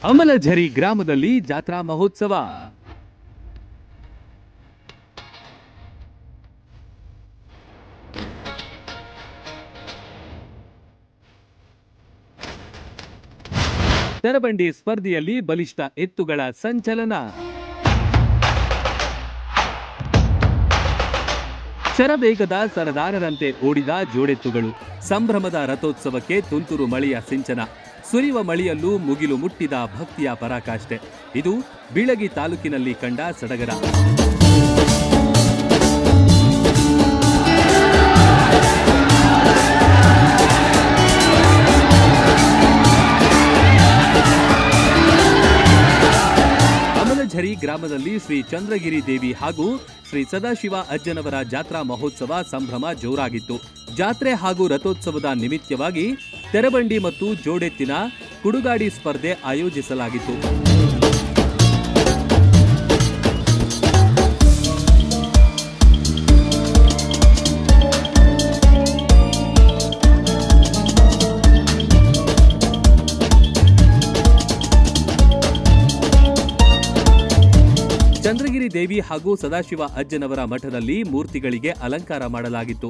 ಅಮಲಝರಿ ಗ್ರಾಮದಲ್ಲಿ ಜಾತ್ರಾ ಮಹೋತ್ಸವ. ತೆರಬಂಡಿ ಸ್ಪರ್ಧೆಯಲ್ಲಿ ಬಲಿಷ್ಠ ಎತ್ತುಗಳ ಸಂಚಲನ. ಶರವೇಗದ ಸರದಾರರಂತೆ ಓಡಿದ ಜೋಡೆತ್ತುಗಳು. ಸಂಭ್ರಮದ ರಥೋತ್ಸವಕ್ಕೆ ತುಂತುರು ಮಳೆಯ ಸಿಂಚನ. ಸುರಿಯುವ ಮಳೆಯಲ್ಲೂ ಮುಗಿಲು ಮುಟ್ಟಿದ ಭಕ್ತಿಯ ಪರಾಕಾಷ್ಠೆ. ಇದು ಬೀಳಗಿ ತಾಲೂಕಿನಲ್ಲಿ ಕಂಡ ಸಡಗರ. ಅಮಲಝರಿ ಗ್ರಾಮದಲ್ಲಿ ಶ್ರೀ ಚಂದ್ರಗಿರಿ ದೇವಿ ಹಾಗೂ ಶ್ರೀ ಸದಾಶಿವ ಅಜ್ಜನವರ ಜಾತ್ರಾ ಮಹೋತ್ಸವ ಸಂಭ್ರಮ ಜೋರಾಗಿತ್ತು. ಜಾತ್ರೆ ಹಾಗೂ ರಥೋತ್ಸವದ ನಿಮಿತ್ತವಾಗಿ ತೆರಬಂಡಿ ಮತ್ತು ಜೋಡೆತ್ತಿನ ಕುಡುಗಾಡಿ ಸ್ಪರ್ಧೆ ಆಯೋಜಿಸಲಾಗಿತ್ತು. ಚಂದ್ರಗಿರಿ ದೇವಿ ಹಾಗೂ ಸದಾಶಿವ ಅಜ್ಜನವರ ಮಠದಲ್ಲಿ ಮೂರ್ತಿಗಳಿಗೆ ಅಲಂಕಾರ ಮಾಡಲಾಗಿತ್ತು.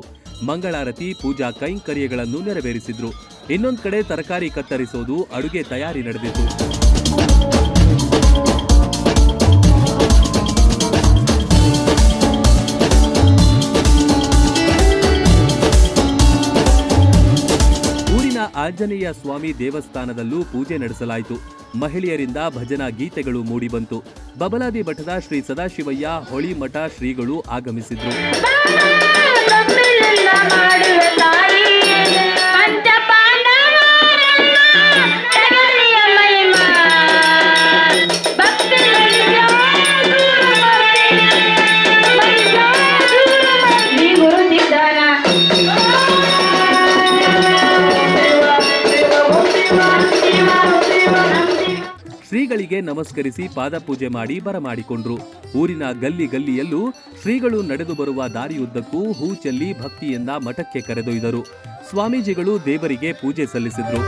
ಮಂಗಳಾರತಿ, ಪೂಜಾ ಕೈಂಕರ್ಯಗಳನ್ನು ನೆರವೇರಿಸಿದ್ರು. ಇನ್ನೊಂದು ಕಡೆ ತರಕಾರಿ ಕತ್ತರಿಸೋದು, ಅಡುಗೆ ತಯಾರಿ ನಡೆದಿತ್ತು. ಊರಿನ ಆಂಜನೇಯ ಸ್ವಾಮಿ ದೇವಸ್ಥಾನದಲ್ಲೂ ಪೂಜೆ ನಡೆಸಲಾಯಿತು. ಮಹಿಳೆಯರಿಂದ ಭಜನಾ ಗೀತೆಗಳು ಮೂಡಿಬಂತು. ಬಬಲಾದಿ ಮಠದ ಶ್ರೀ ಸದಾಶಿವಯ್ಯ ಹೊಳಿ ಮಠ ಶ್ರೀಗಳು ಆಗಮಿಸಿದ್ರು. ಶ್ರೀಗಳಿಗೆ ನಮಸ್ಕರಿಸಿ ಪಾದಪೂಜೆ ಮಾಡಿ ಬರಮಾಡಿಕೊಂಡ್ರು. ಊರಿನ ಗಲ್ಲಿ ಗಲ್ಲಿಯಲ್ಲೂ ಶ್ರೀಗಳು ನಡೆದು ಬರುವ ದಾರಿಯುದ್ದಕ್ಕೂ ಹೂ ಚೆಲ್ಲಿ ಭಕ್ತಿಯಿಂದ ಮಠಕ್ಕೆ ಕರೆದೊಯ್ದರು. ಸ್ವಾಮೀಜಿಗಳು ದೇವರಿಗೆ ಪೂಜೆ ಸಲ್ಲಿಸಿದ್ರು.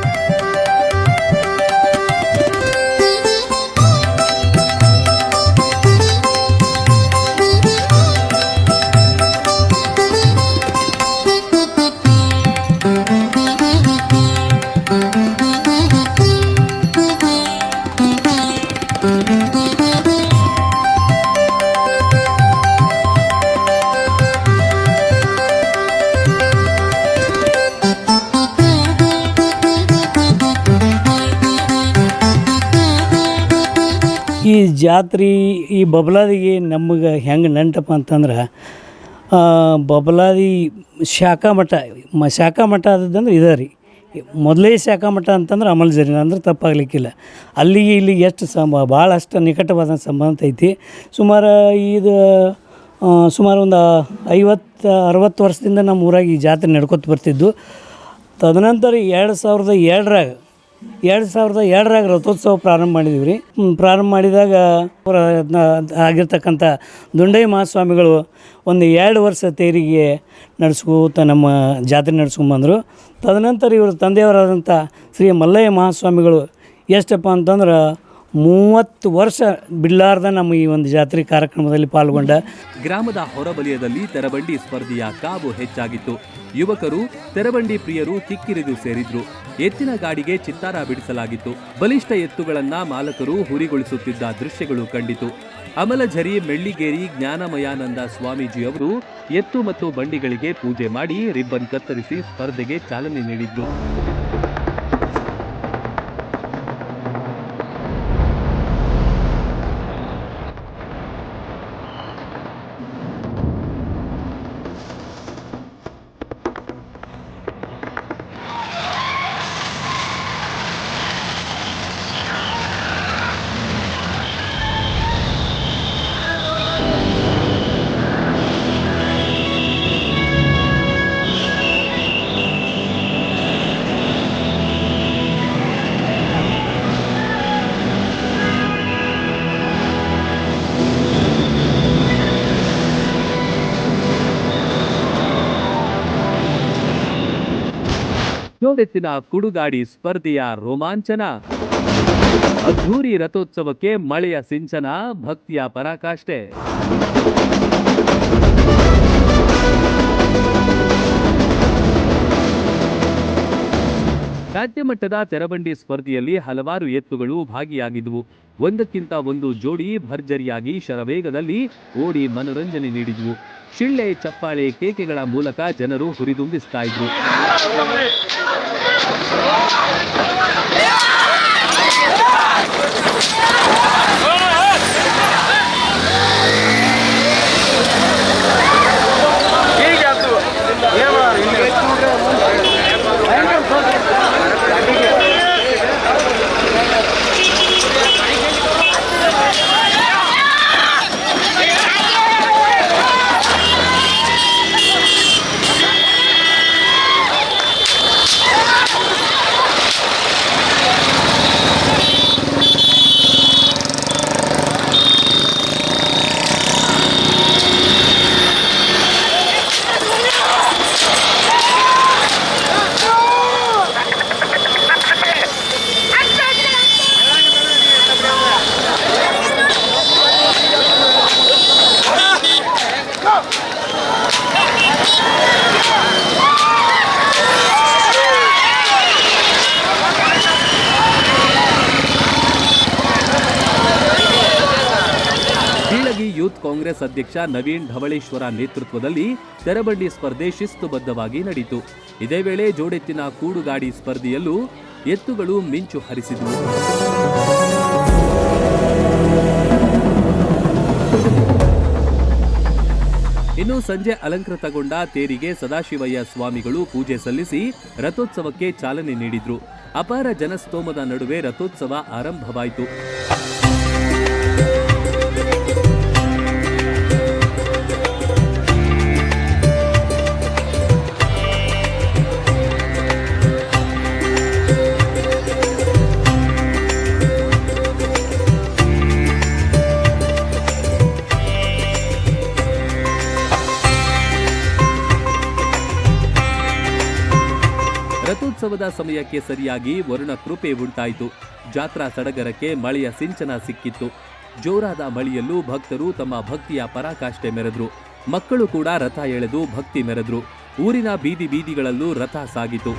ಈ ಜಾತ್ರೆ ಈ ಬಬಲಾದಿಗೆ ನಮಗೆ ಹೆಂಗೆ ನೆಂಟಪ್ಪ ಅಂತಂದ್ರೆ, ಬಬಲಾದಿ ಶಾಖಾ ಮಠ ಆದದಂದ್ರೆ ಇದೆ ರೀ. ಮೊದಲೇ ಶಾಖಾ ಮಠ ಅಂತಂದ್ರೆ ಅಮಲಝರಿ ಅಂದ್ರೆ ತಪ್ಪಾಗಲಿಕ್ಕಿಲ್ಲ. ಅಲ್ಲಿಗೆ ಇಲ್ಲಿಗೆ ಎಷ್ಟು ಭಾಳಷ್ಟು ನಿಕಟವಾದ ಸಂಬಂಧ ಐತಿ. ಸುಮಾರು ಒಂದು 50-60 ವರ್ಷದಿಂದ ನಮ್ಮ ಊರಾಗ ಈ ಜಾತ್ರೆ ನಡ್ಕೊತ ಬರ್ತಿದ್ದು. ತದನಂತರ 2002ರಾಗ ರಥೋತ್ಸವ ಪ್ರಾರಂಭ ಮಾಡಿದೀವಿ ರೀ. ಪ್ರಾರಂಭ ಮಾಡಿದಾಗ ಆಗಿರ್ತಕ್ಕಂಥ ದುಂಡಯ್ಯ ಮಹಾಸ್ವಾಮಿಗಳು ಒಂದು 2 ವರ್ಷ ತೇರಿಗೆ ನಡೆಸ್ಕೋತ ನಮ್ಮ ಜಾತ್ರೆ ನಡೆಸ್ಕೊಂಬಂದರು. ತದನಂತರ ಇವರು ತಂದೆಯವರಾದಂಥ ಶ್ರೀ ಮಲ್ಲಯ್ಯ ಮಹಾಸ್ವಾಮಿಗಳು ಎಷ್ಟಪ್ಪ ಅಂತಂದ್ರೆ 30 ವರ್ಷ ಬಿಡಲಾರ್ದ ನಮ್ಮ ಈ ಒಂದು ಜಾತ್ರೆ ಕಾರ್ಯಕ್ರಮದಲ್ಲಿ ಪಾಲ್ಗೊಂಡ. ಗ್ರಾಮದ ಹೊರವಲಯದಲ್ಲಿ ತೆರಬಂಡಿ ಸ್ಪರ್ಧೆಯ ಕಾವು ಹೆಚ್ಚಾಗಿತ್ತು. ಯುವಕರು, ತೆರಬಂಡಿ ಪ್ರಿಯರು ಕಿಕ್ಕಿರಿದು ಸೇರಿದ್ರು. ಎತ್ತಿನ ಗಾಡಿಗೆ ಚಿತ್ತಾರ ಬಿಡಿಸಲಾಗಿತ್ತು. ಬಲಿಷ್ಠ ಎತ್ತುಗಳನ್ನ ಮಾಲಕರು ಹುರಿಗೊಳಿಸುತ್ತಿದ್ದ ದೃಶ್ಯಗಳು ಕಂಡಿತು. ಅಮಲಝರಿ ಮೆಳ್ಳಿಗೇರಿ ಜ್ಞಾನಮಯಾನಂದ ಸ್ವಾಮೀಜಿಯವರು ಎತ್ತು ಮತ್ತು ಬಂಡಿಗಳಿಗೆ ಪೂಜೆ ಮಾಡಿ ರಿಬ್ಬನ್ ಕತ್ತರಿಸಿ ಸ್ಪರ್ಧೆಗೆ ಚಾಲನೆ ನೀಡಿದ್ರು. ಜೋಡೆತ್ತಿನ ಕುಡುಗಾಡಿ ಸ್ಪರ್ಧೆಯ ರೋಮಾಂಚನ. ಅದ್ಧೂರಿ ರಥೋತ್ಸವಕ್ಕೆ ಮಳೆಯ ಸಿಂಚನ, ಭಕ್ತಿಯ ಪರಾಕಾಷ್ಠೆ. ರಾಜ್ಯ ಮಟ್ಟದ ತೆರಬಂಡಿ ಸ್ಪರ್ಧೆಯಲ್ಲಿ ಹಲವಾರು ಎತ್ತುಗಳು ಭಾಗಿಯಾಗಿದ್ದವು. ಒಂದಕ್ಕಿಂತ ಒಂದು ಜೋಡಿ ಭರ್ಜರಿಯಾಗಿ ಶರವೇಗದಲ್ಲಿ ಓಡಿ ಮನೋರಂಜನೆ ನೀಡಿದ್ವು. ಶಿಳ್ಳೆ, ಚಪ್ಪಾಳೆ, ಕೇಕೆಗಳ ಮೂಲಕ ಜನರು ಹುರಿದುಂಬಿಸ್ತಾ ಇದ್ರು. ಯೂತ್ ಕಾಂಗ್ರೆಸ್ ಅಧ್ಯಕ್ಷ ನವೀನ್ ಢವಳೇಶ್ವರ ನೇತೃತ್ವದಲ್ಲಿ ತೆರಬಂಡಿ ಸ್ಪರ್ಧೆ ಶಿಸ್ತುಬದ್ಧವಾಗಿ ನಡೆಯಿತು. ಇದೇ ವೇಳೆ ಜೋಡೆತ್ತಿನ ಕೂಡುಗಾಡಿ ಸ್ಪರ್ಧೆಯಲ್ಲೂ ಎತ್ತುಗಳು ಮಿಂಚು ಹರಿಸಿದವು. ಇನ್ನು ಸಂಜೆ ಅಲಂಕೃತಗೊಂಡ ತೇರಿಗೆ ಸದಾಶಿವಯ್ಯ ಸ್ವಾಮಿಗಳು ಪೂಜೆ ಸಲ್ಲಿಸಿ ರಥೋತ್ಸವಕ್ಕೆ ಚಾಲನೆ ನೀಡಿದ್ರು. ಅಪಾರ ಜನಸ್ತೋಮದ ನಡುವೆ ರಥೋತ್ಸವ ಆರಂಭವಾಯಿತು. ರಥೋತ್ಸವದ ಸಮಯಕ್ಕೆ ಸರಿಯಾಗಿ ವರುಣ ಕೃಪೆ ಉಂಟಾಯಿತು. ಜಾತ್ರಾ ಸಡಗರಕ್ಕೆ ಮಳೆಯ ಸಿಂಚನ ಸಿಕ್ಕಿತ್ತು. ಜೋರಾದ ಮಳೆಯಲ್ಲೂ ಭಕ್ತರು ತಮ್ಮ ಭಕ್ತಿಯ ಪರಾಕಾಷ್ಠೆ ಮೆರೆದ್ರು. ಮಕ್ಕಳು ಕೂಡ ರಥ ಎಳೆದು ಭಕ್ತಿ ಮೆರೆದ್ರು. ಊರಿನ ಬೀದಿ ಬೀದಿಗಳಲ್ಲೂ ರಥ ಸಾಗಿತು.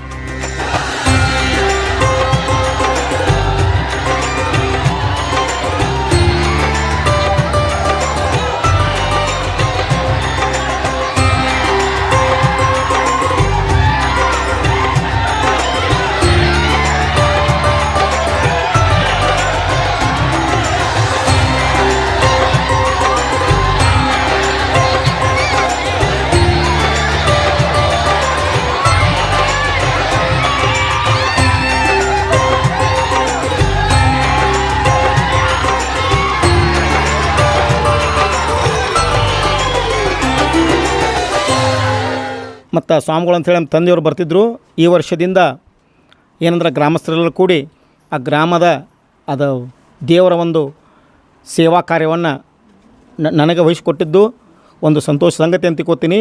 ಮತ್ತು ಸ್ವಾಮಿಗಳು ಅಂಥೇಳಿ ನಮ್ಮ ತಂದೆಯವರು ಬರ್ತಿದ್ದರು. ಈ ವರ್ಷದಿಂದ ಏನಂದ್ರೆ ಗ್ರಾಮಸ್ಥರೆಲ್ಲ ಕೂಡಿ ಆ ಗ್ರಾಮದ ಅದು ದೇವರ ಒಂದು ಸೇವಾ ಕಾರ್ಯವನ್ನು ನನಗೆ ವಹಿಸಿಕೊಟ್ಟಿದ್ದು ಒಂದು ಸಂತೋಷ ಸಂಗತಿ ಅಂತ ತಿಳ್ಕೊತೀನಿ.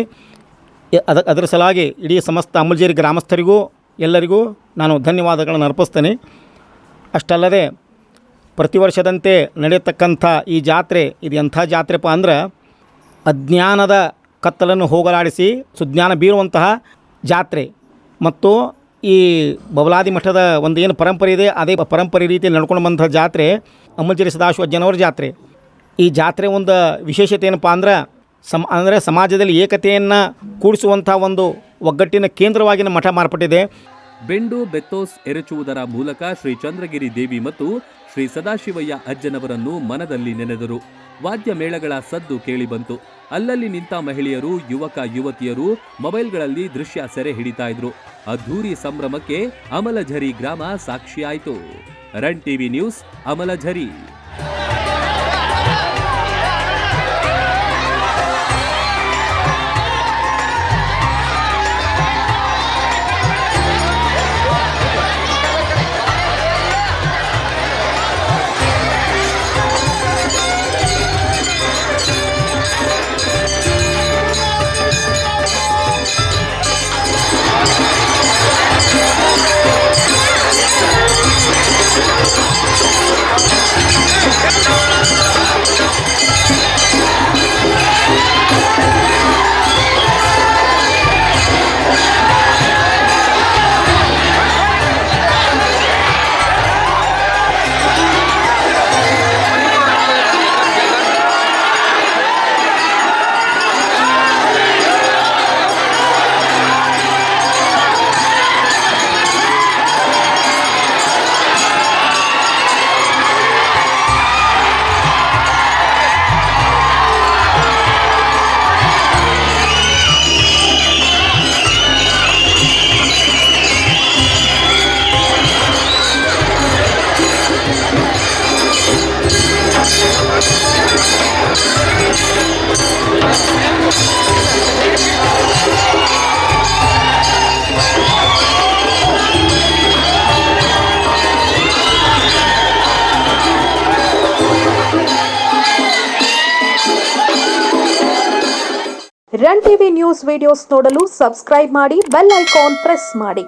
ಅದರ ಸಲುವಾಗಿ ಇಡೀ ಸಮಸ್ತ ಅಮಲ್ಜೇರಿ ಗ್ರಾಮಸ್ಥರಿಗೂ ಎಲ್ಲರಿಗೂ ನಾನು ಧನ್ಯವಾದಗಳನ್ನು ಅರ್ಪಿಸ್ತೇನೆ. ಅಷ್ಟಲ್ಲದೆ ಪ್ರತಿ ವರ್ಷದಂತೆ ನಡೆಯತಕ್ಕಂಥ ಈ ಜಾತ್ರೆ ಇದು ಎಂಥ ಜಾತ್ರೆಪ್ಪ ಅಂದ್ರೆ ಅಜ್ಞಾನದ ಕತ್ತಲನ್ನು ಹೋಗಲಾಡಿಸಿ ಸುಜ್ಞಾನ ಬೀರುವಂತಹ ಜಾತ್ರೆ. ಮತ್ತು ಈ ಬಬಲಾದಿ ಮಠದ ಒಂದು ಏನು ಪರಂಪರೆ ಇದೆ ಅದೇ ಪರಂಪರೆ ರೀತಿಯಲ್ಲಿ ನಡ್ಕೊಂಡು ಬಂದಂಥ ಜಾತ್ರೆ ಅಮಲ್ಜೇರಿ ಸದಾಶಿವಜ್ಜನವರ ಜಾತ್ರೆ. ಈ ಜಾತ್ರೆ ಒಂದು ವಿಶೇಷತೆ ಏನಪ್ಪ ಅಂದ್ರೆ ಸಮಾಜದಲ್ಲಿ ಏಕತೆಯನ್ನು ಕೂಡಿಸುವಂಥ ಒಂದು ಒಗ್ಗಟ್ಟಿನ ಕೇಂದ್ರವಾಗಿ ಮಠ ಮಾರ್ಪಟ್ಟಿದೆ. ಬೆಂಡು ಬೆತ್ತೋಸ್ ಎರಚುವುದರ ಮೂಲಕ ಶ್ರೀ ಚಂದ್ರಗಿರಿ ದೇವಿ ಮತ್ತು ಶ್ರೀ ಸದಾಶಿವಯ್ಯ ಅಜ್ಜನವರನ್ನು ಮನದಲ್ಲಿ ನೆನೆದರು. ವಾದ್ಯ ಮೇಳಗಳ ಸದ್ದು ಕೇಳಿಬಂತು. ಅಲ್ಲಲ್ಲಿ ನಿಂತ ಮಹಿಳೆಯರು, ಯುವಕ ಯುವತಿಯರು ಮೊಬೈಲ್ಗಳಲ್ಲಿ ದೃಶ್ಯ ಸೆರೆ ಹಿಡಿತಾ ಇದ್ರು. ಅದ್ಧೂರಿ ಸಂಭ್ರಮಕ್ಕೆ ಅಮಲಝರಿ ಗ್ರಾಮ ಸಾಕ್ಷಿಯಾಯಿತು. Run TV news, Amalajhari. Run TV news videos ನೋಡಲು ಸಬ್ಸ್ಕ್ರೈಬ್ ಮಾಡಿ, ಬೆಲ್ ಐಕಾನ್ ಪ್ರೆಸ್ ಮಾಡಿ.